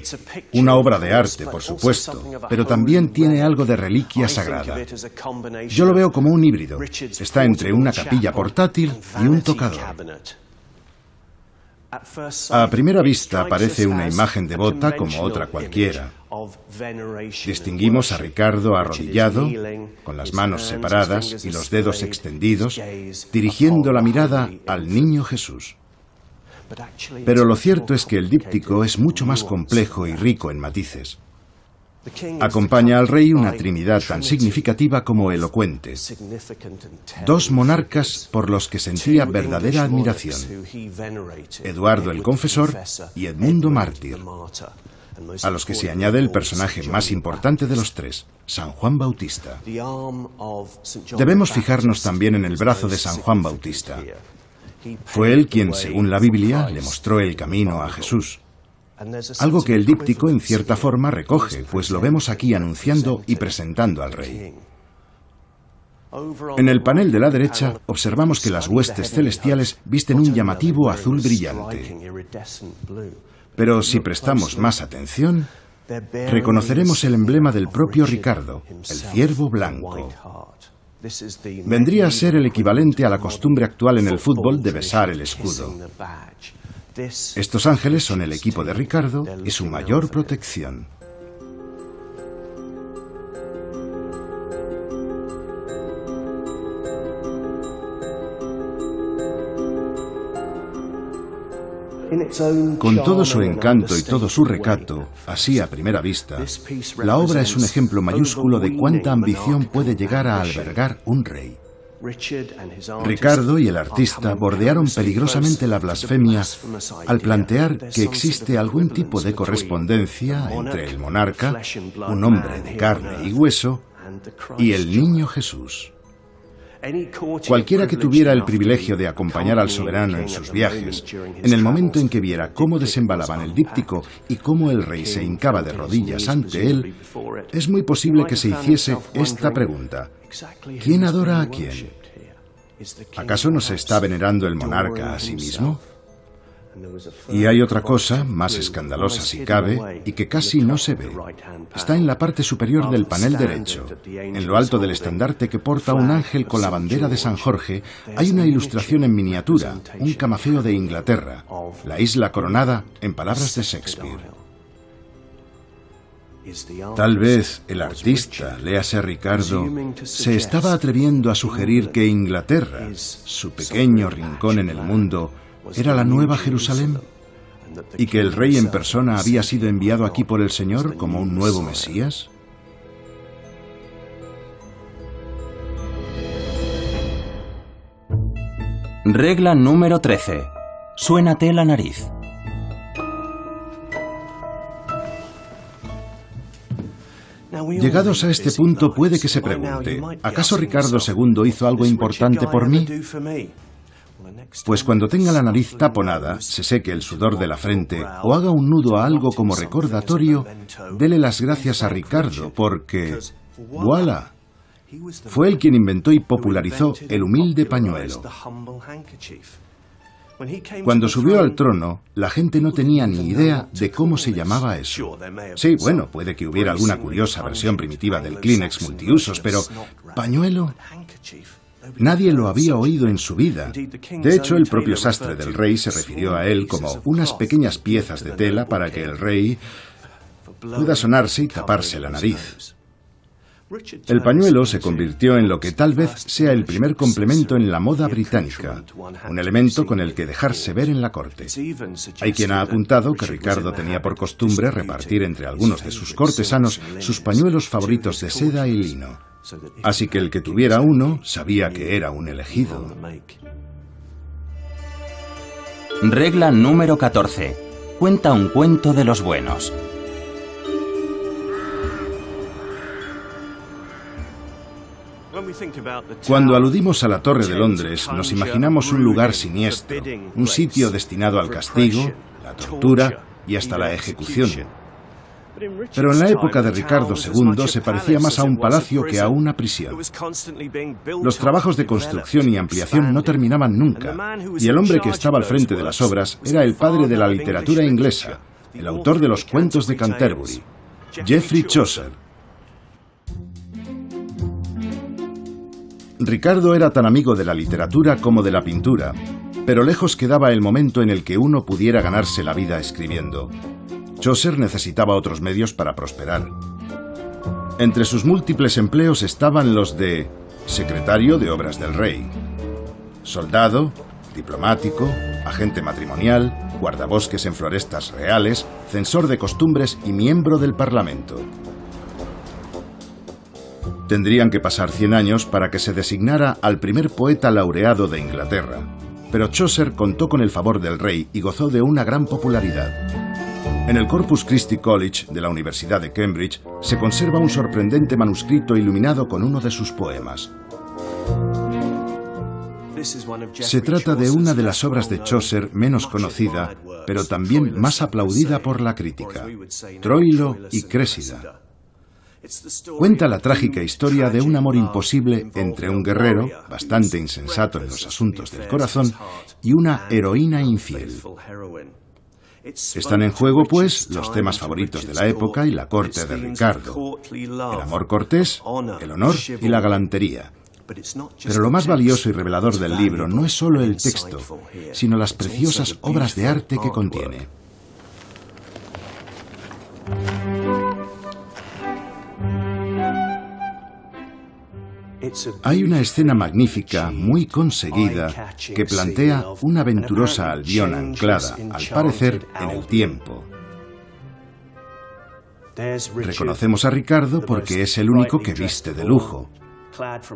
una obra de arte, por supuesto, pero también tiene algo de reliquia sagrada. Yo lo veo como un híbrido. Está entre una capilla portátil y un tocador. A primera vista parece una imagen devota como otra cualquiera. Distinguimos a Ricardo arrodillado, con las manos separadas y los dedos extendidos, dirigiendo la mirada al niño Jesús. Pero lo cierto es que el díptico es mucho más complejo y rico en matices. Acompaña al rey una trinidad tan significativa como elocuente. Dos monarcas por los que sentía verdadera admiración: Eduardo el Confesor y Edmundo Mártir. a los que se añade el personaje más importante de los tres, San Juan Bautista. Debemos fijarnos también en el brazo de San Juan Bautista. Fue él quien, según la Biblia, le mostró el camino a Jesús. Algo que el díptico en cierta forma recoge, pues lo vemos aquí anunciando y presentando al rey. En el panel de la derecha observamos que las huestes celestiales visten un llamativo azul brillante. Pero si prestamos más atención, reconoceremos el emblema del propio Ricardo, el ciervo blanco. Vendría a ser el equivalente a la costumbre actual en el fútbol de besar el escudo. Estos ángeles son el equipo de Ricardo y su mayor protección. Con todo su encanto y todo su recato, así a primera vista, la obra es un ejemplo mayúsculo de cuánta ambición puede llegar a albergar un rey. Ricardo y el artista bordearon peligrosamente la blasfemia al plantear que existe algún tipo de correspondencia entre el monarca, un hombre de carne y hueso, y el niño Jesús. Cualquiera que tuviera el privilegio de acompañar al soberano en sus viajes, en el momento en que viera cómo desembalaban el díptico y cómo el rey se hincaba de rodillas ante él, es muy posible que se hiciese esta pregunta: ¿quién adora a quién? ¿Acaso no se está venerando el monarca a sí mismo? Y hay otra cosa, más escandalosa si cabe, y que casi no se ve. Está en la parte superior del panel derecho. En lo alto del estandarte que porta un ángel con la bandera de San Jorge, hay una ilustración en miniatura, un camafeo de Inglaterra, la isla coronada, en palabras de Shakespeare. Tal vez el artista, léase Ricardo, se estaba atreviendo a sugerir que Inglaterra, su pequeño rincón en el mundo, ¿era la Nueva Jerusalén? ¿Y que el rey en persona había sido enviado aquí por el Señor como un nuevo Mesías? Regla número 13. Suénate la nariz. Llegados a este punto, puede que se pregunte, ¿acaso Ricardo II hizo algo importante por mí? Pues cuando tenga la nariz taponada, se seque el sudor de la frente o haga un nudo a algo como recordatorio, dele las gracias a Ricardo porque, ¡voilà!, fue él quien inventó y popularizó el humilde pañuelo. Cuando subió al trono, la gente no tenía ni idea de cómo se llamaba eso. Sí, bueno, puede que hubiera alguna curiosa versión primitiva del Kleenex multiusos, pero ¿pañuelo? Nadie lo había oído en su vida. De hecho, el propio sastre del rey se refirió a él como unas pequeñas piezas de tela para que el rey pueda sonarse y taparse la nariz. El pañuelo se convirtió en lo que tal vez sea el primer complemento en la moda británica, un elemento con el que dejarse ver en la corte. Hay quien ha apuntado que Ricardo tenía por costumbre repartir entre algunos de sus cortesanos sus pañuelos favoritos de seda y lino. Así que el que tuviera uno sabía que era un elegido. Regla número 14. Cuenta un cuento de los buenos. Cuando aludimos a la Torre de Londres, nos imaginamos un lugar siniestro, un sitio destinado al castigo, la tortura y hasta la ejecución. Pero en la época de Ricardo II se parecía más a un palacio que a una prisión. Los trabajos de construcción y ampliación no terminaban nunca, y el hombre que estaba al frente de las obras era el padre de la literatura inglesa, el autor de los cuentos de Canterbury, Geoffrey Chaucer. Ricardo era tan amigo de la literatura como de la pintura, pero lejos quedaba el momento en el que uno pudiera ganarse la vida escribiendo. Chaucer necesitaba otros medios para prosperar. Entre sus múltiples empleos estaban los de secretario de obras del rey, soldado, diplomático, agente matrimonial, guardabosques en florestas reales, censor de costumbres y miembro del Parlamento. Tendrían que pasar 100 años para que se designara al primer poeta laureado de Inglaterra, pero Chaucer contó con el favor del rey y gozó de una gran popularidad. En el Corpus Christi College de la Universidad de Cambridge se conserva un sorprendente manuscrito iluminado con uno de sus poemas. Se trata de una de las obras de Chaucer menos conocida, pero también más aplaudida por la crítica, Troilo y Crésida. Cuenta la trágica historia de un amor imposible entre un guerrero, bastante insensato en los asuntos del corazón, y una heroína infiel. Están en juego, pues, los temas favoritos de la época y la corte de Ricardo: el amor cortés, el honor y la galantería. Pero lo más valioso y revelador del libro no es solo el texto, sino las preciosas obras de arte que contiene. Hay una escena magnífica, muy conseguida, que plantea una aventurosa Albión anclada, al parecer, en el tiempo. Reconocemos a Ricardo porque es el único que viste de lujo.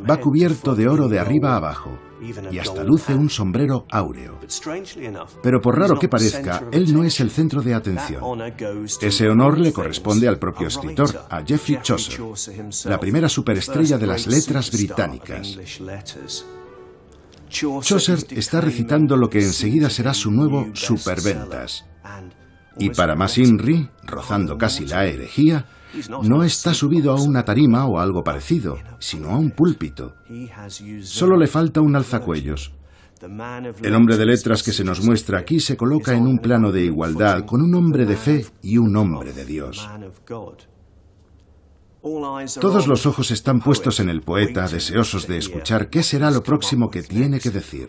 Va cubierto de oro de arriba a abajo y hasta luce un sombrero áureo. Pero por raro que parezca, él no es el centro de atención. Ese honor le corresponde al propio escritor, a Geoffrey Chaucer, la primera superestrella de las letras británicas. Chaucer está recitando lo que enseguida será su nuevo superventas. Y para más Inri, rozando casi la herejía, no está subido a una tarima o algo parecido, sino a un púlpito. Solo le falta un alzacuellos. El hombre de letras que se nos muestra aquí se coloca en un plano de igualdad con un hombre de fe y un hombre de Dios. Todos los ojos están puestos en el poeta, deseosos de escuchar qué será lo próximo que tiene que decir.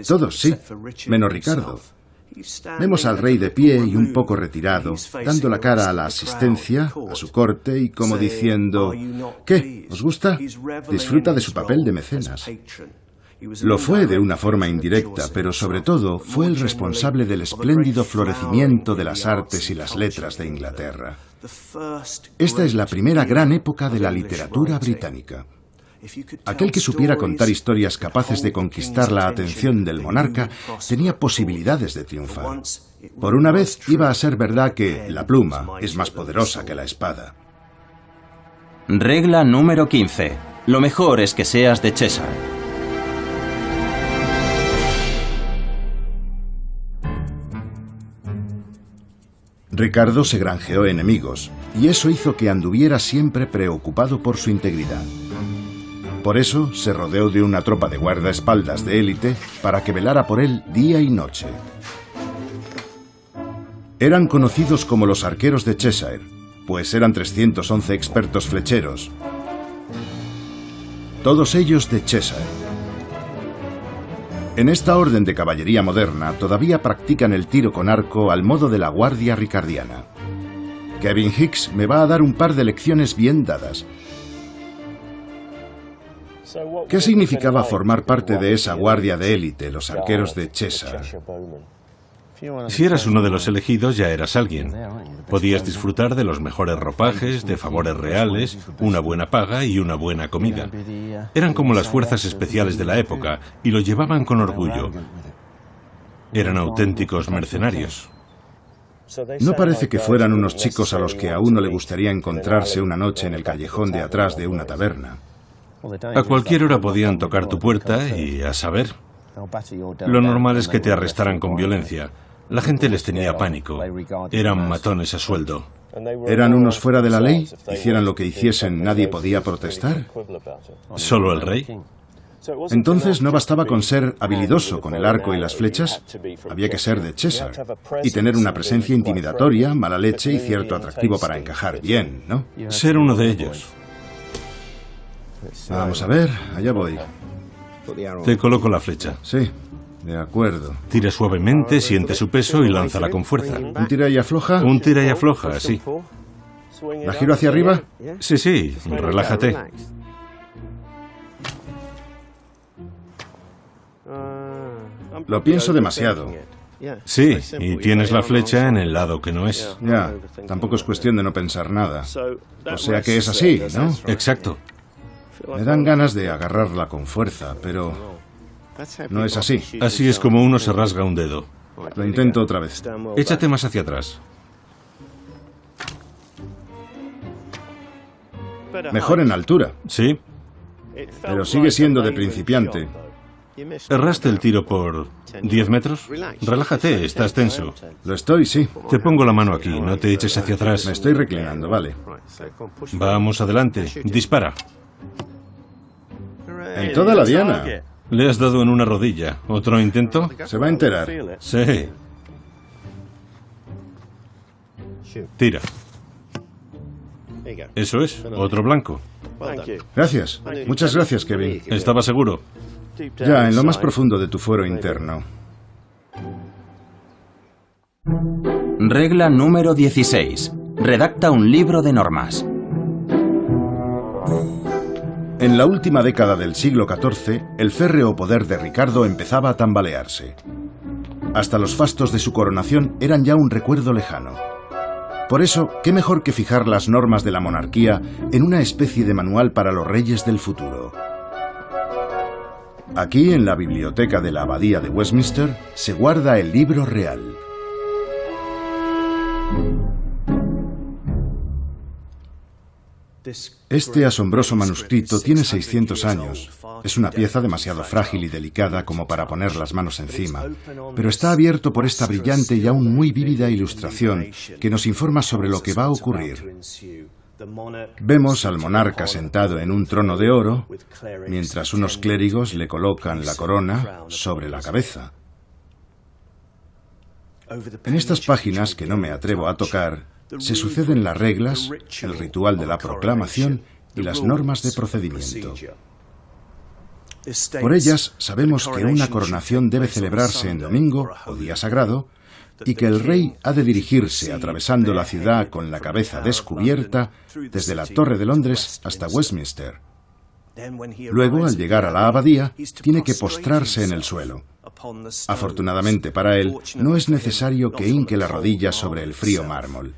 Todos, sí, menos Ricardo. Vemos al rey de pie y un poco retirado, dando la cara a la asistencia, a su corte, y como diciendo: ¿qué? ¿Os gusta? Disfruta de su papel de mecenas. Lo fue de una forma indirecta, pero sobre todo fue el responsable del espléndido florecimiento de las artes y las letras de Inglaterra. Esta es la primera gran época de la literatura británica. Aquel que supiera contar historias capaces de conquistar la atención del monarca tenía posibilidades de triunfar. Por una vez iba a ser verdad que la pluma es más poderosa que la espada. Regla número 15. Lo mejor es que seas de Cheshire. Ricardo se granjeó enemigos, y eso hizo que anduviera siempre preocupado por su integridad. Por eso se rodeó de una tropa de guardaespaldas de élite para que velara por él día y noche. Eran conocidos como los arqueros de Cheshire, pues eran 311 expertos flecheros, todos ellos de Cheshire. En esta orden de caballería moderna todavía practican el tiro con arco al modo de la guardia ricardiana. Kevin Hicks me va a dar un par de lecciones bien dadas. ¿Qué significaba formar parte de esa guardia de élite, los arqueros de Cheshire? Si eras uno de los elegidos, ya eras alguien. Podías disfrutar de los mejores ropajes, de favores reales, una buena paga y una buena comida. Eran como las fuerzas especiales de la época y lo llevaban con orgullo. Eran auténticos mercenarios. No parece que fueran unos chicos a los que a uno le gustaría encontrarse una noche en el callejón de atrás de una taberna. A cualquier hora podían tocar tu puerta y, a saber, lo normal es que te arrestaran con violencia. La gente les tenía pánico. Eran matones a sueldo. ¿Eran unos fuera de la ley? ¿Hicieran lo que hiciesen, nadie podía protestar? ¿Solo el rey? Entonces no bastaba con ser habilidoso con el arco y las flechas, había que ser de Cheshire y tener una presencia intimidatoria, mala leche y cierto atractivo para encajar bien, ¿no? Ser uno de ellos. Vamos a ver, allá voy. Te coloco la flecha. Sí, de acuerdo. Tira suavemente, siente su peso y lánzala con fuerza. ¿Un tira y afloja? Un tira y afloja, sí. ¿La giro hacia arriba? Sí, sí, relájate. Lo pienso demasiado. Sí, y tienes la flecha en el lado que no es. Ya, tampoco es cuestión de no pensar nada. O sea que es así, ¿no? Exacto. Me dan ganas de agarrarla con fuerza, pero no es así. Así es como uno se rasga un dedo. Lo intento otra vez. Échate más hacia atrás. Mejor en altura, Sí. pero sigue siendo de principiante. ¿Erraste el tiro por 10 metros? Relájate, estás tenso. Lo estoy, sí. Te pongo la mano aquí, no te eches hacia Me atrás. estoy reclinando, vale. Vamos adelante, dispara. En toda la diana. Le has dado en una rodilla. ¿Otro intento? Se va a enterar. Sí. Tira. Eso es, otro blanco. Gracias. Muchas gracias, Kevin. ¿Estaba seguro? Ya, en lo más profundo de tu fuero interno. Regla número 16. Redacta un libro de normas. En la última década del siglo XIV, el férreo poder de Ricardo empezaba a tambalearse. Hasta los fastos de su coronación eran ya un recuerdo lejano. Por eso, ¿qué mejor que fijar las normas de la monarquía en una especie de manual para los reyes del futuro? Aquí, en la biblioteca de la Abadía de Westminster, se guarda el libro real. Este asombroso manuscrito tiene 600 años. Es una pieza demasiado frágil y delicada como para poner las manos encima, pero está abierto por esta brillante y aún muy vívida ilustración que nos informa sobre lo que va a ocurrir. Vemos al monarca sentado en un trono de oro, mientras unos clérigos le colocan la corona sobre la cabeza. En estas páginas, que no me atrevo a tocar, se suceden las reglas, el ritual de la proclamación y las normas de procedimiento. Por ellas sabemos que una coronación debe celebrarse en domingo o día sagrado y que el rey ha de dirigirse atravesando la ciudad con la cabeza descubierta desde la Torre de Londres hasta Westminster. Luego, al llegar a la abadía, tiene que postrarse en el suelo. Afortunadamente para él, no es necesario que hinque la rodilla sobre el frío mármol.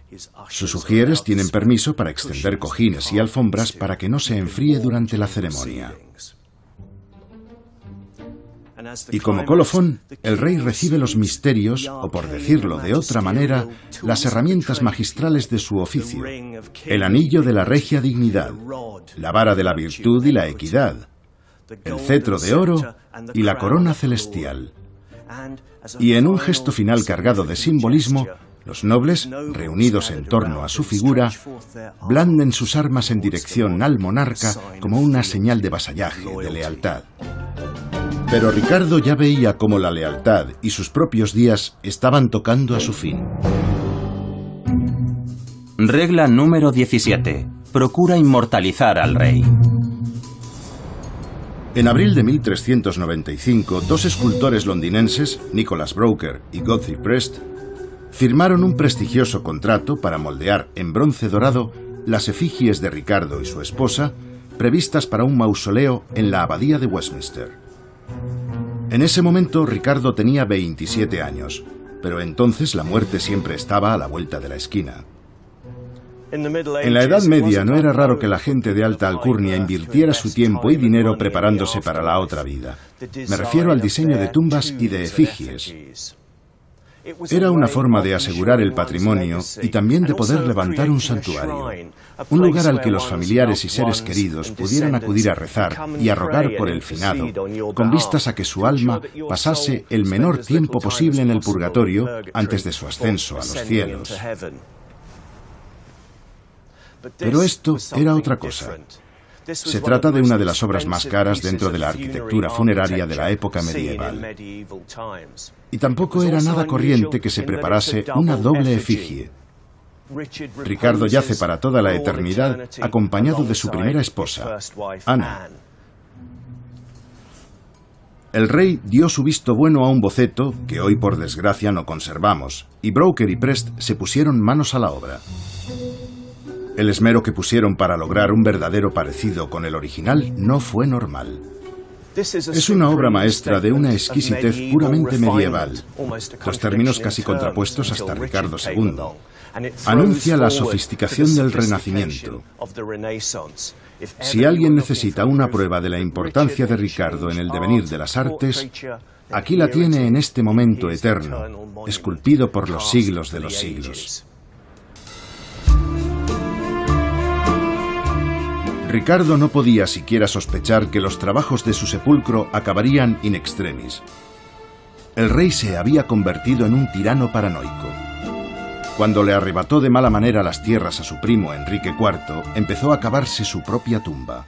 Sus ujieres tienen permiso para extender cojines y alfombras para que no se enfríe durante la ceremonia. Y como colofón, el rey recibe los misterios, o por decirlo de otra manera, las herramientas magistrales de su oficio: el anillo de la regia dignidad, la vara de la virtud y la equidad, el cetro de oro y la corona celestial. Y en un gesto final cargado de simbolismo, los nobles, reunidos en torno a su figura, blanden sus armas en dirección al monarca como una señal de vasallaje, de lealtad. Pero Ricardo ya veía cómo la lealtad y sus propios días estaban tocando a su fin. Regla número 17. Procura inmortalizar al rey. En abril de 1395, dos escultores londinenses, Nicholas Broker y Godfrey Prest, firmaron un prestigioso contrato para moldear en bronce dorado las efigies de Ricardo y su esposa, previstas para un mausoleo en la abadía de Westminster. En ese momento Ricardo tenía 27 años, pero entonces la muerte siempre estaba a la vuelta de la esquina. En la Edad Media no era raro que la gente de alta alcurnia invirtiera su tiempo y dinero preparándose para la otra vida. Me refiero al diseño de tumbas y de efigies. Era una forma de asegurar el patrimonio y también de poder levantar un santuario, un lugar al que los familiares y seres queridos pudieran acudir a rezar y a rogar por el finado, con vistas a que su alma pasase el menor tiempo posible en el purgatorio antes de su ascenso a los cielos. Pero esto era otra cosa. Se trata de una de las obras más caras dentro de la arquitectura funeraria de la época medieval. Y tampoco era nada corriente que se preparase una doble efigie. Ricardo yace para toda la eternidad acompañado de su primera esposa, Ana. El rey dio su visto bueno a un boceto que hoy por desgracia no conservamos, y Broker y Prest se pusieron manos a la obra. El esmero que pusieron para lograr un verdadero parecido con el original no fue normal. Es una obra maestra de una exquisitez puramente medieval, los términos casi contrapuestos hasta Ricardo II. Anuncia la sofisticación del Renacimiento. Si alguien necesita una prueba de la importancia de Ricardo en el devenir de las artes, aquí la tiene en este momento eterno, esculpido por los siglos de los siglos. Ricardo no podía siquiera sospechar que los trabajos de su sepulcro acabarían in extremis. El rey se había convertido en un tirano paranoico. Cuando le arrebató de mala manera las tierras a su primo Enrique IV, empezó a cavarse su propia tumba.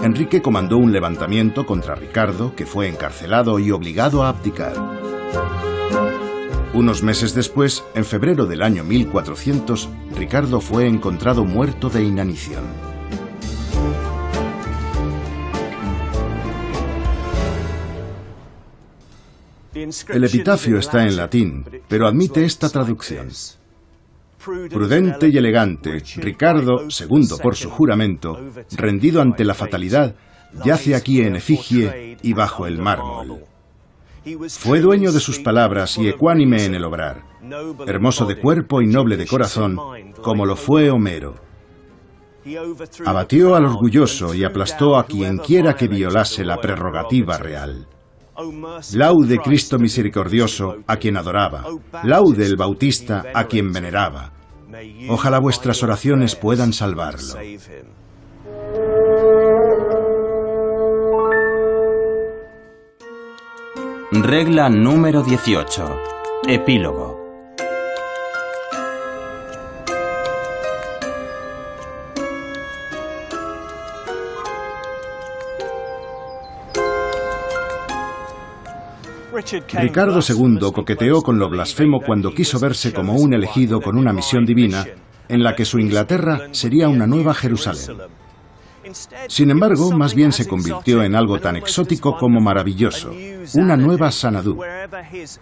Enrique comandó un levantamiento contra Ricardo, que fue encarcelado y obligado a abdicar. Unos meses después, en febrero del año 1400, Ricardo fue encontrado muerto de inanición. El epitafio está en latín, pero admite esta traducción. Prudente y elegante, Ricardo, segundo por su juramento, rendido ante la fatalidad, yace aquí en efigie y bajo el mármol. Fue dueño de sus palabras y ecuánime en el obrar, hermoso de cuerpo y noble de corazón, como lo fue Homero. Abatió al orgulloso y aplastó a quien quiera que violase la prerrogativa real. Laude Cristo misericordioso, a quien adoraba. Laude el Bautista, a quien veneraba. Ojalá vuestras oraciones puedan salvarlo. Regla número 18. Epílogo. Ricardo II coqueteó con lo blasfemo cuando quiso verse como un elegido con una misión divina en la que su Inglaterra sería una nueva Jerusalén. Sin embargo, más bien se convirtió en algo tan exótico como maravilloso, una nueva Sanadú.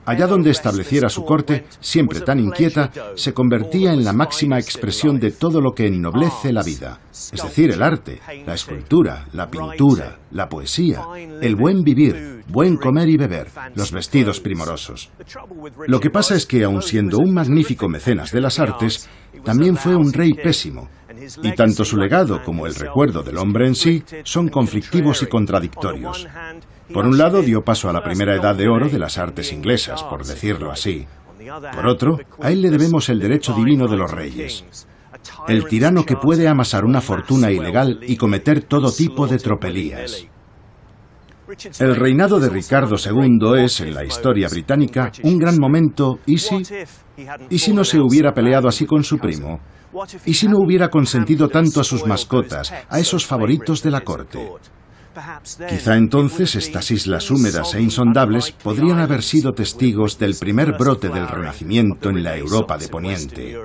Allá donde estableciera su corte, siempre tan inquieta, se convertía en la máxima expresión de todo lo que ennoblece la vida, es decir, el arte, la escultura, la pintura, la poesía, el buen vivir, buen comer y beber, los vestidos primorosos. Lo que pasa es que, aun siendo un magnífico mecenas de las artes, también fue un rey pésimo, y tanto su legado como el recuerdo del hombre en sí son conflictivos y contradictorios. Por un lado, dio paso a la primera edad de oro de las artes inglesas, por decirlo así. Por otro, a él le debemos el derecho divino de los reyes. El tirano que puede amasar una fortuna ilegal y cometer todo tipo de tropelías. El reinado de Ricardo II es, en la historia británica, un gran momento. ¿Y si no se hubiera peleado así con su primo? ¿Y si no hubiera consentido tanto a sus mascotas, a esos favoritos de la corte? Quizá entonces estas islas húmedas e insondables podrían haber sido testigos del primer brote del Renacimiento en la Europa de Poniente.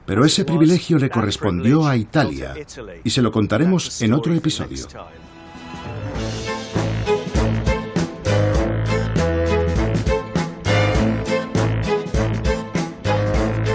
Pero ese privilegio le correspondió a Italia, y se lo contaremos en otro episodio.